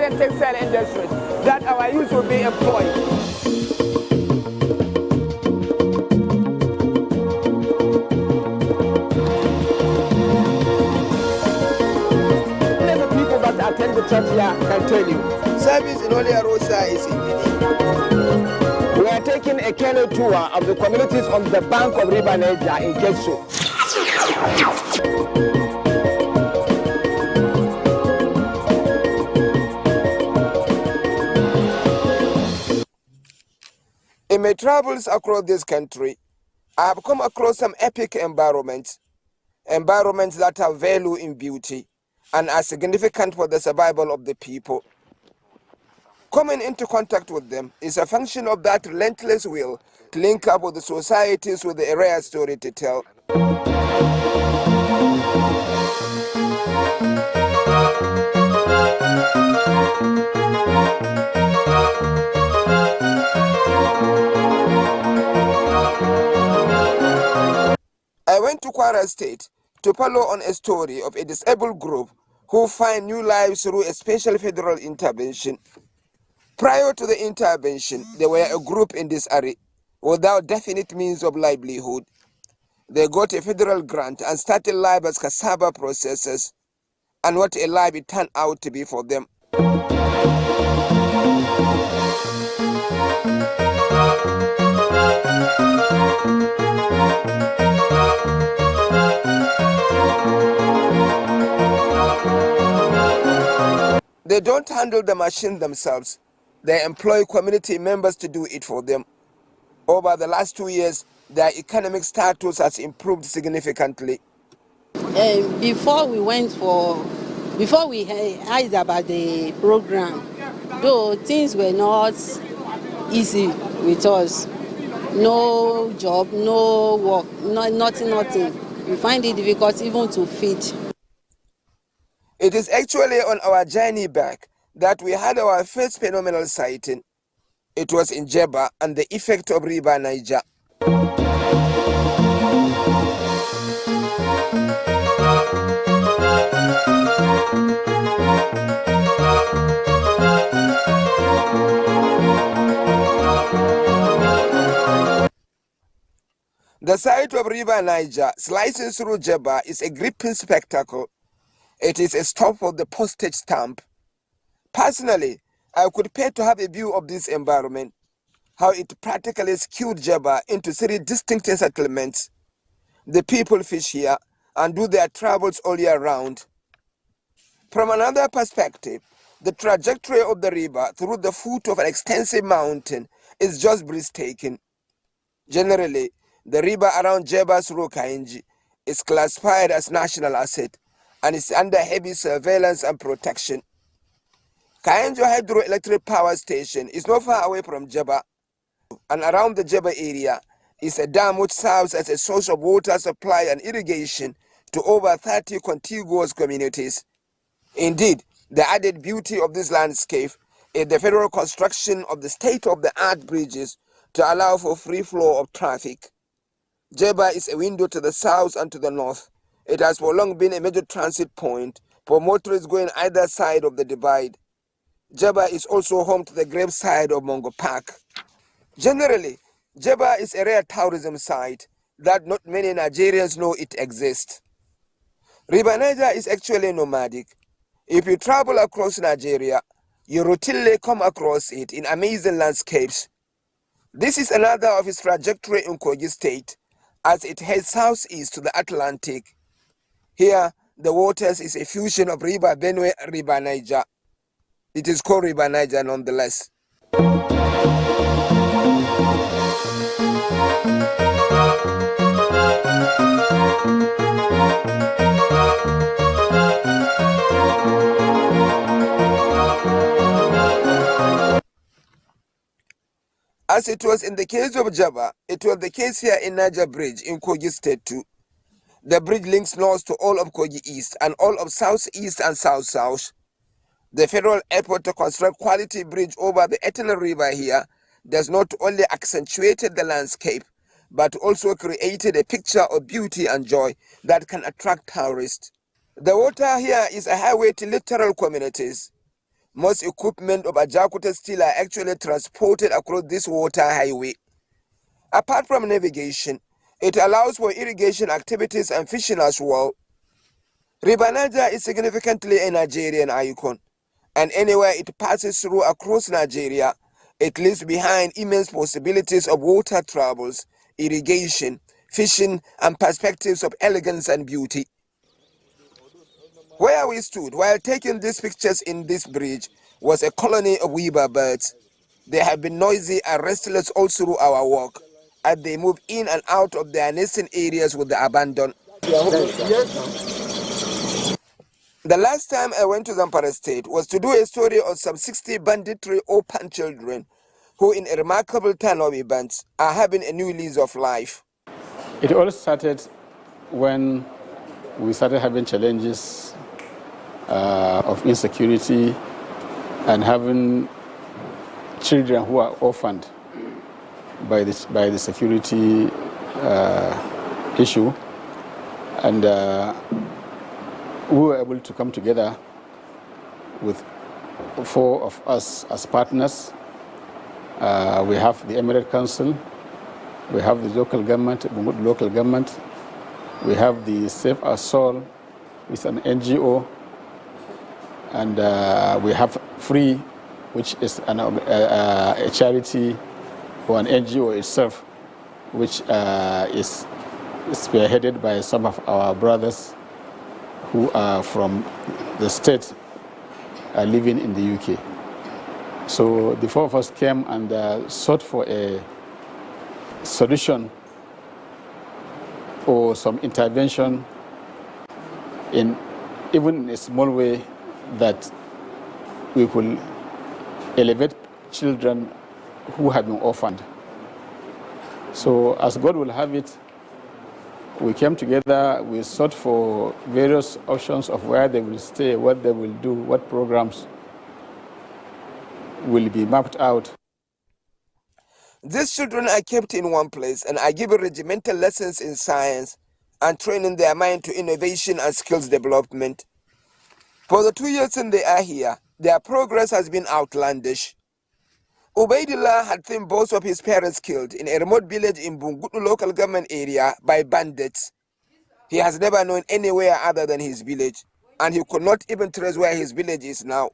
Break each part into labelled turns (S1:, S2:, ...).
S1: Nigerian textile industries, that our youth will be employed. The people that attend the church here can tell you.
S2: Service in Holy Rosa is in
S1: We are taking a canoe tour of the communities on the bank of River Niger in Getso.
S2: In my travels across this country, I have come across some epic environments that have value in beauty and are significant for the survival of the people. Coming into contact with them is a function of that relentless will to link up with the societies with a rare story to tell. I went to Kwara State to follow on a story of a disabled group who find new lives through a special federal intervention. Prior to the intervention, they were a group in this area without definite means of livelihood. They got a federal grant and started life as cassava processors, and what a life it turned out to be for them. They don't handle the machine themselves. They employ community members to do it for them. Over the last 2 years, their economic status has improved significantly.
S3: Before we heard about the program, though things were not easy with us. No job, no work, nothing. We find it difficult even to feed.
S2: It is actually on our journey back that we had our first phenomenal sighting. It was in Jeba and the effect of River Niger. The sight of River Niger slicing through Jeba is a gripping spectacle. It is a stop of the postage stamp. Personally, I could pay to have a view of this environment, how it practically skewed Jeba into 3 distinct settlements. The people fish here and do their travels all year round. From another perspective, the trajectory of the river through the foot of an extensive mountain is just breathtaking. Generally, the river around Jeba's Rokainji is classified as national asset and is under heavy surveillance and protection. Kayenjo Hydroelectric Power Station is not far away from Jeba, and around the Jeba area is a dam which serves as a source of water supply and irrigation to over 30 contiguous communities. Indeed, the added beauty of this landscape is the federal construction of the state-of-the-art bridges to allow for free flow of traffic. Jeba is a window to the south and to the north. It has for long been a major transit point for motorists going either side of the divide. Jeba is also home to the graveside of Mongo Park. Generally, Jeba is a rare tourism site that not many Nigerians know it exists. River Niger is actually nomadic. If you travel across Nigeria, you routinely come across it in amazing landscapes. This is another of its trajectory in Kogi State as it heads southeast to the Atlantic. Here, the waters is a fusion of River Benue and River Niger. It is called River Niger nonetheless. As it was in the case of Jeba, it was the case here in Niger Bridge in Kogi State too. The bridge links north to all of Kogi East and all of Southeast and South-South. The federal effort to construct quality bridge over the Eternal River here does not only accentuated the landscape, but also created a picture of beauty and joy that can attract tourists. The water here is a highway to littoral communities. Most equipment of Ajakuta steel are actually transported across this water highway. Apart from navigation, it allows for irrigation activities and fishing as well. River Niger is significantly a Nigerian icon, and anywhere it passes through across Nigeria, it leaves behind immense possibilities of water travels, irrigation, fishing, and perspectives of elegance and beauty. Where we stood while taking these pictures in this bridge was a colony of weaver birds. They have been noisy and restless all through our walk, as they move in and out of their nesting areas with the abandon. The last time I went to Zamfara State was to do a story of some 60 banditry orphan children who, in a remarkable turn of events, are having a new lease of life.
S4: It all started when we started having challenges of insecurity and having children who are orphaned by the security issue, and we were able to come together with 4 of us as partners. We have the Emirate Council, we have the local government, we have the Save Our Soul, with an NGO, and we have Free, which is a charity or an NGO itself, which is spearheaded by some of our brothers who are from the state living in the UK. So the 4 of us came and sought for a solution or some intervention in even in a small way that we could elevate children who have been orphaned. So as God will have it, we came together, we sought for various options of where they will stay, what they will do, what programs will be mapped out.
S2: These children are kept in one place and are given regimental lessons in science and training their mind to innovation and skills development. For the 2 years since they are here, their progress has been outlandish. Ubaidillah had seen both of his parents killed in a remote village in Bungudu local government area by bandits. He has never known anywhere other than his village, and he could not even trace where his village is now.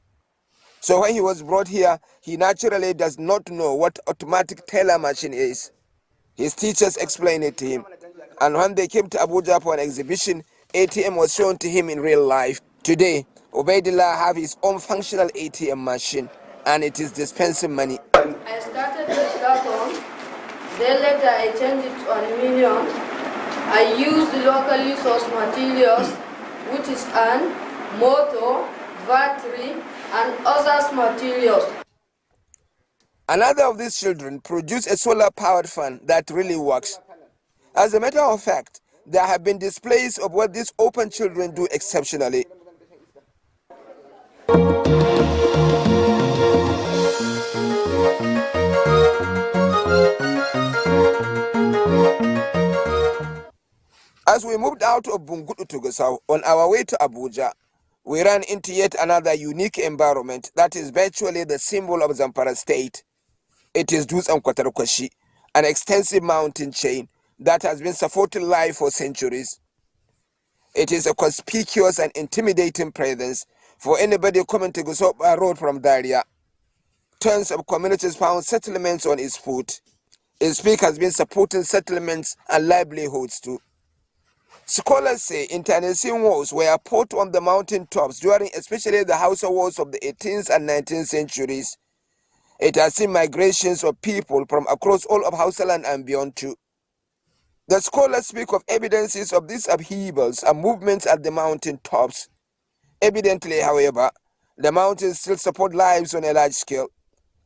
S2: So when he was brought here, he naturally does not know what automatic teller machine is. His teachers explained it to him, and when they came to Abuja for an exhibition, ATM was shown to him in real life. Today, Ubaidillah have his own functional ATM machine, and it is dispensing money.
S5: I started with carton, then later I changed it to aluminium. I used locally sourced materials, which is an motor, battery, and other materials.
S2: Another of these children produced a solar-powered fan that really works. As a matter of fact, there have been displays of what these open children do exceptionally. As we moved out of Bungudu to Gusau on our way to Abuja, we ran into yet another unique environment that is virtually the symbol of Zamfara State. It is Dutsen Kwatarkwashi, an extensive mountain chain that has been supporting life for centuries. It is a conspicuous and intimidating presence for anybody coming to Gusau Road from Daria. Tons of communities found settlements on its foot. Its peak has been supporting settlements and livelihoods too. Scholars say internecine walls were put on the mountain tops during especially the Hausa wars of the 18th and 19th centuries. It has seen migrations of people from across all of Hausaland and beyond too. The scholars speak of evidences of these upheavals and movements at the mountain tops. Evidently, however, the mountains still support lives on a large scale.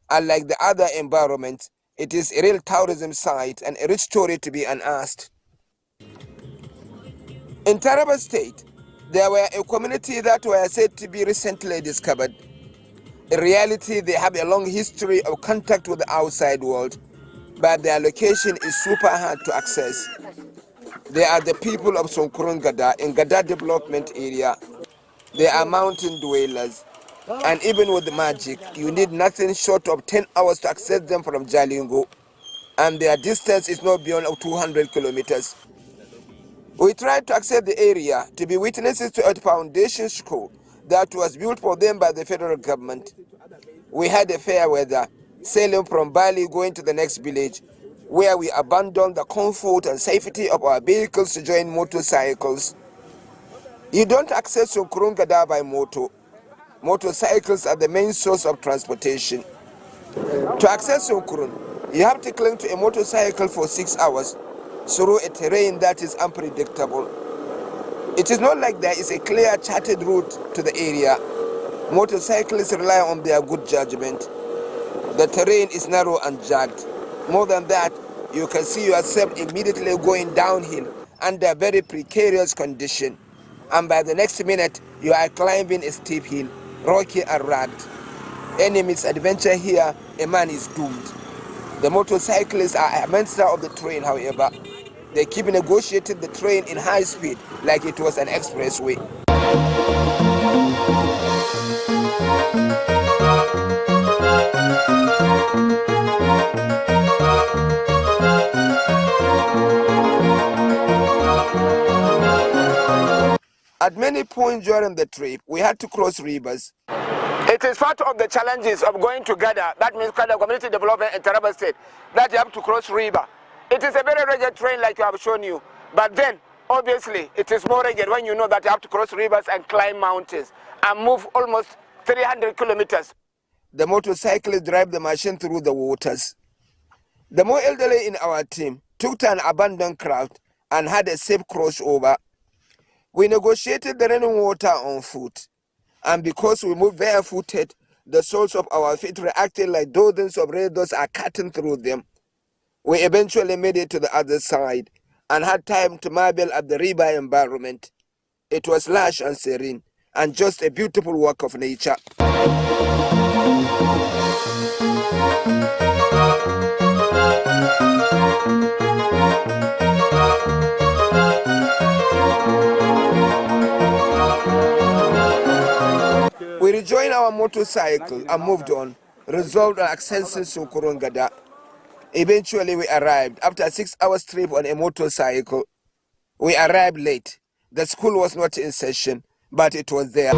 S2: Unlike the other environments, it is a real tourism site and a rich story to be unearthed. In Taraba State, there were a community that were said to be recently discovered. In reality, they have a long history of contact with the outside world, but their location is super hard to access. They are the people of Sonkurun Gada in Gada development area. They are mountain dwellers, And even with the magic, you need nothing short of 10 hours to access them from Jalingo, and their distance is not beyond 200 kilometers. We tried to access the area to be witnesses to a foundation school that was built for them by the federal government. We had a fair weather, sailing from Bali going to the next village, where we abandoned the comfort and safety of our vehicles to join motorcycles. You don't access Sunkurungada by motor. Motorcycles are the main source of transportation. To access Sunkurun, you have to cling to a motorcycle for 6 hours through a terrain that is unpredictable. It is not like there is a clear charted route to the area. Motorcyclists rely on their good judgment. The terrain is narrow and jagged. More than that, you can see yourself immediately going downhill under very precarious condition. And by the next minute, you are climbing a steep hill, rocky and rugged. Any misadventure here, a man is doomed. The motorcyclists are a master of the train, however. They keep negotiating the train in high speed like it was an expressway. At many points during the trip, we had to cross rivers. It is part of the challenges of going together, that means community development in Taraba State, that you have to cross river. It is a very rugged terrain like I have shown you, but then obviously it is more rugged when you know that you have to cross rivers and climb mountains and move almost 300 kilometers. The motorcyclists drive the machine through the waters. The more elderly in our team took to an abandoned craft and had a safe crossover. We negotiated the running water on foot, and because we moved barefooted, the soles of our feet reacted like dozens of razors are cutting through them. We eventually made it to the other side and had time to marvel at the river environment. It was lush and serene, and just a beautiful work of nature. We rejoined our motorcycle and moved on, resolved on accessing Sunkurungada. Eventually we arrived after a 6 hours trip on a motorcycle. We arrived late. The school was not in session, but it was there.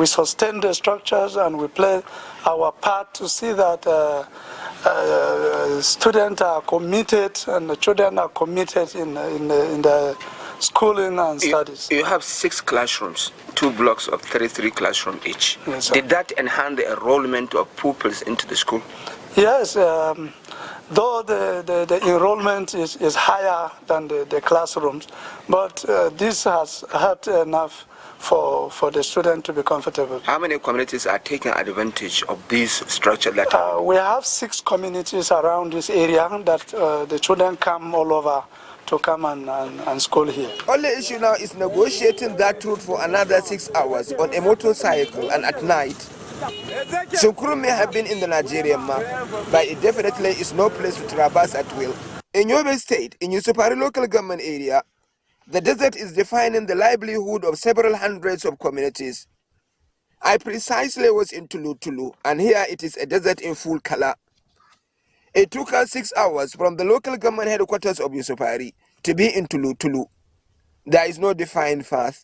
S6: We sustain the structures and we play our part to see that students are committed and the children are committed in the schooling and studies.
S2: You have 6 classrooms, 2 blocks of 33 classrooms each.
S6: Yes, sir.
S2: Did that enhance the enrollment of pupils into the school?
S6: Yes, though the enrollment is higher than the classrooms, but this has helped enough for the student to be comfortable.
S2: How many communities are taking advantage of this structure?
S6: We have 6 communities around this area that the children come all over to come and school here.
S2: Only issue now is negotiating that route for another 6 hours on a motorcycle and at night. Sunkuru may have been in the Nigerian map, but it definitely is no place to traverse at will. In Yobe State, in Yusupari local government area, the desert is defining the livelihood of several hundreds of communities. I precisely was in Tulu, and here it is a desert in full color. It took us 6 hours from the local government headquarters of Yusupari to be in Tulu. There is no defined path.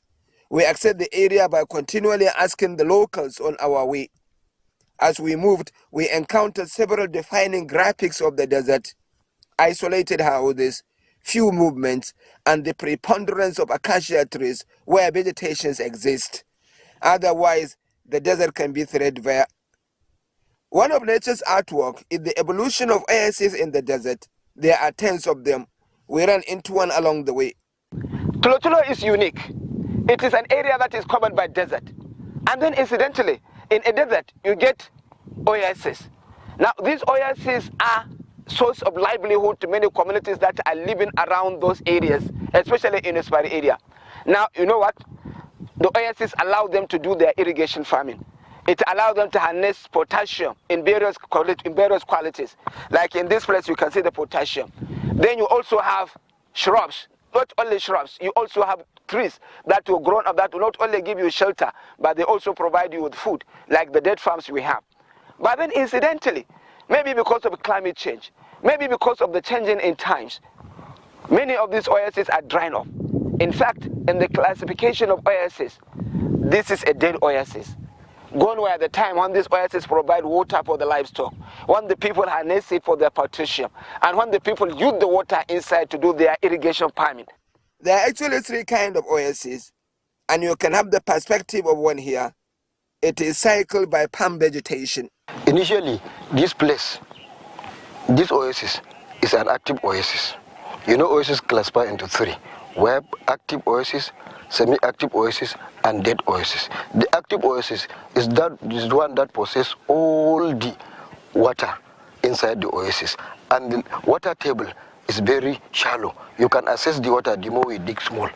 S2: We access the area by continually asking the locals on our way. As we moved, we encountered several defining graphics of the desert. Isolated houses, few movements, and the preponderance of acacia trees where vegetations exist. Otherwise, the desert can be threadbare. One of nature's artwork is the evolution of oases in the desert. There are 10s of them. We ran into one along the way. Tulo is unique. It is an area that is covered by desert. And then incidentally, in a desert, you get oases. Now, these oases are source of livelihood to many communities that are living around those areas, especially in the Yusupari area. Now, you know what? The oases allow them to do their irrigation farming. It allows them to harness potassium in various qualities. Like in this place, you can see the potassium. Then you also have shrubs. Not only shrubs, you also have trees that will grow up that will not only give you shelter, but they also provide you with food, like the date farms we have. But then incidentally, maybe because of climate change, maybe because of the changing in times, many of these oases are drying up. In fact, in the classification of oases, this is a dead oasis. Gone were the time when these oases provide water for the livestock, when the people harness it for their potassium, and when the people use the water inside to do their irrigation farming. There are actually three kinds of oases, and you can have the perspective of one here. It is cycled by palm vegetation.
S7: Initially, this oasis is an active oasis. You know, oasis classify into three: web, active oasis, semi-active oasis, and dead oasis. The active oasis is the one that possesses all the water inside the oasis, and the water table is very shallow. You can access the water the more we dig small,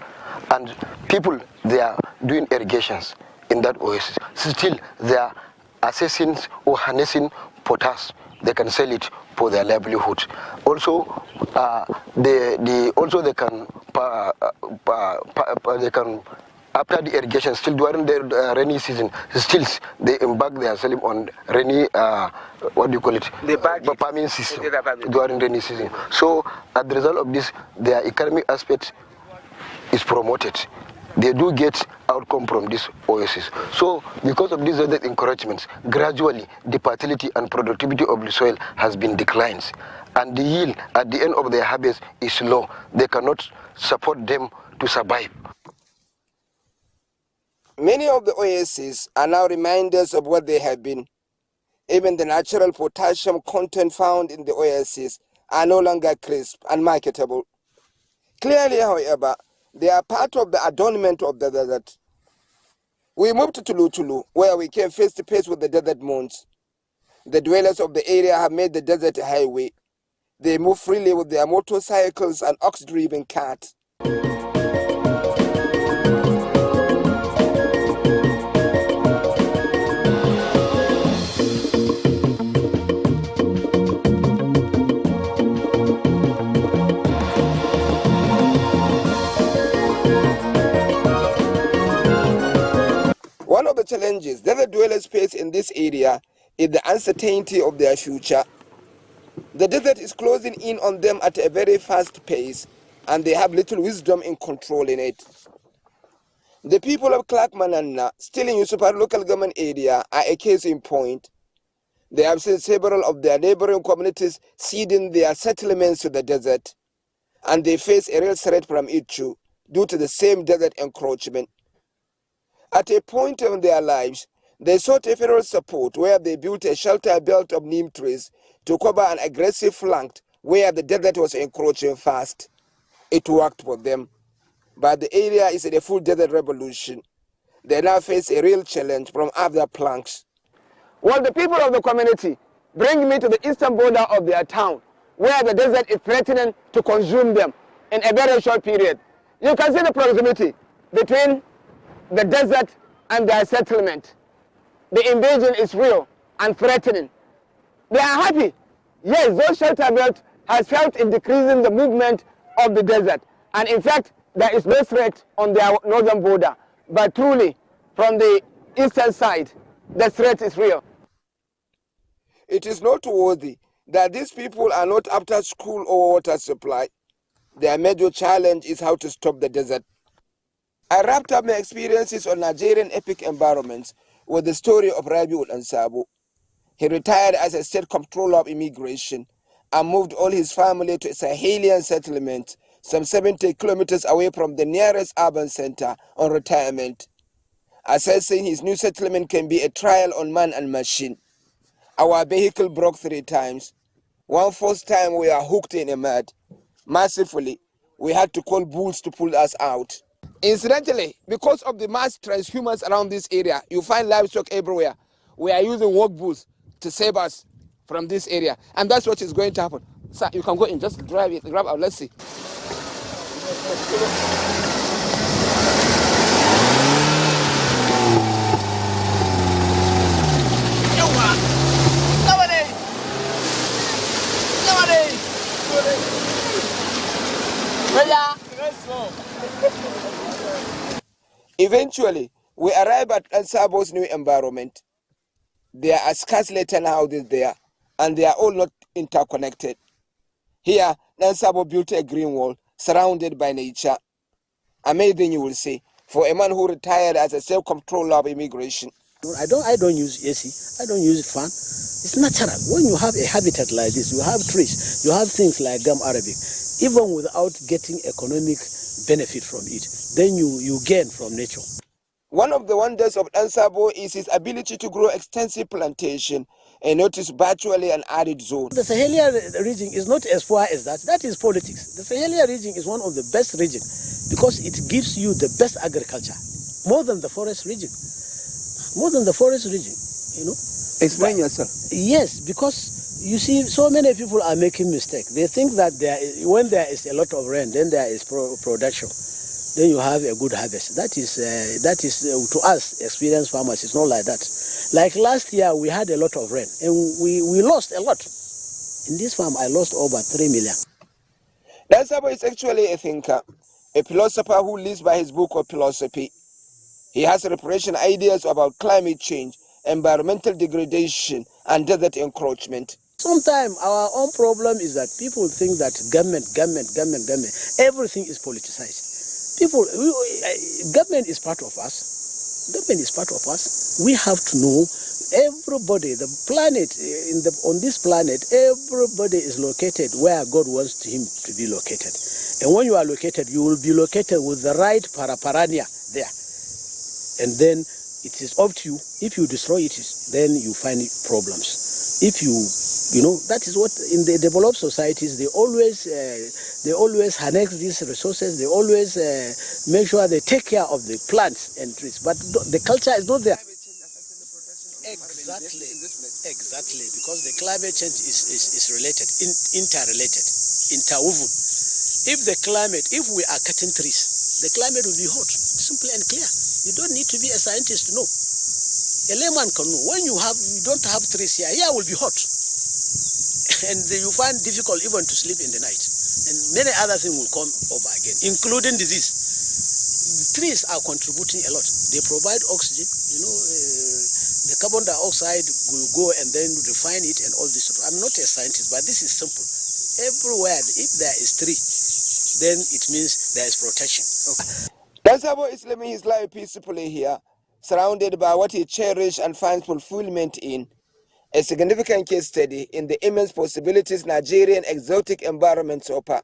S7: and people, they are doing irrigations in that oasis. Still, they are assessing or harnessing potash. They can sell it for their livelihood. Also, they can after the irrigation, still during the rainy season, still they embark their selling on rainy the farming system during rainy season. So as the result of this, their economic aspect is promoted. They do get outcome from this oasis. So because of these other encouragements, gradually the fertility and productivity of the soil has been declines, and the yield at the end of their harvest is low. They cannot support them to survive.
S2: Many of the oases are now reminders of what they have been. Even the natural potassium content found in the oases are no longer crisp and marketable. Clearly, however, they are part of the adornment of the desert. We moved to Tulu, where we came face to face with the desert moons. The dwellers of the area have made the desert a highway. They move freely with their motorcycles and ox-driven carts. One of the challenges desert dwellers face in this area is the uncertainty of their future. The desert is closing in on them at a very fast pace, and they have little wisdom in controlling it. The people of Clark Manana, still in Yusupar local government area, are a case in point. They have seen several of their neighboring communities ceding their settlements to the desert, and they face a real threat from it too, due to the same desert encroachment. At a point in their lives, they sought a federal support where they built a shelter belt of neem trees to cover an aggressive flank where the desert was encroaching fast. It worked for them, but the area is in a full desert revolution. They now face a real challenge from other planks.
S1: Well, the people of the community bring me to the eastern border of their town, where the desert is threatening to consume them in a very short period. You can see the proximity between the desert and their settlement. The invasion is real and threatening. They are happy. Yes, those shelter belt has helped in decreasing the movement of the desert. And in fact, there is no threat on their northern border. But truly, from the eastern side, the threat is real.
S2: It is noteworthy that these people are not after school or water supply. Their major challenge is how to stop the desert. I wrapped up my experiences on Nigerian epic environments with the story of Rabiul Ansabo. He retired as a state comptroller of immigration and moved all his family to a Sahelian settlement some 70 kilometers away from the nearest urban center on retirement. Assessing his new settlement can be a trial on man and machine. Our vehicle broke 3 times. One first time we are hooked in a mud. Mercifully, we had to call bulls to pull us out. Incidentally, because of the mass transhumans around this area, you find livestock everywhere. We are using work bulls to save us from this area. And that's what is going to happen. Sir, you can go in, just drive it, grab out, let's see. Eventually, we arrive at Ansabo's new environment. There are scarcely 10 houses there, and they are all not interconnected. Here, Nansabo built a green wall surrounded by nature. Amazing, you will say, for a man who retired as a self-controller of immigration.
S8: I don't use AC. I don't use fan. It's natural. When you have a habitat like this, you have trees, you have things like gum arabic, even without getting economic benefit from it, then you gain from nature.
S2: One of the wonders of Ansabo is his ability to grow extensive plantation and notice virtually an arid zone.
S8: The Sahelian region is not as far as that. That is politics. The Sahelian region is one of the best regions because it gives you the best agriculture, more than the forest region. More than the forest region, you know.
S2: Explain yourself.
S8: Yes, because you see, so many people are making mistakes. They think that when there is a lot of rain, then there is production. Then you have a good harvest. That is to us, experienced farmers, it's not like that. Like last year, we had a lot of rain, and we lost a lot. In this farm, I lost over 3 million.
S2: Ansabo is actually a thinker, a philosopher who lives by his book of philosophy. He has reparation ideas about climate change, environmental degradation, and desert encroachment.
S8: Sometimes our own problem is that people think that government, everything is politicized. Government is part of us. Government is part of us. We have to know everybody, the planet, on this planet, everybody is located where God wants him to be located. And when you are located, you will be located with the right paraparania there. And then it is up to you. If you destroy it, then you find problems. If that is what in the developed societies they always harness these resources. They always make sure they take care of the plants and trees. But the culture is not there. Exactly, because the climate change is related, interrelated, interwoven. If we are cutting trees, the climate will be hot, simple and clear. You don't need to be a scientist to know. A layman can know. When you don't have trees here will be hot. And you find difficult even to sleep in the night. And many other things will come over again, including disease. Trees are contributing a lot. They provide oxygen, the carbon dioxide will go and then refine it and all this. I'm not a scientist, but this is simple. Everywhere, if there is tree, then it means there is protection.
S2: Ansabo is living his life peacefully here, surrounded by what he cherishes and finds fulfillment in. A significant case study in the immense possibilities Nigerian exotic environments offer.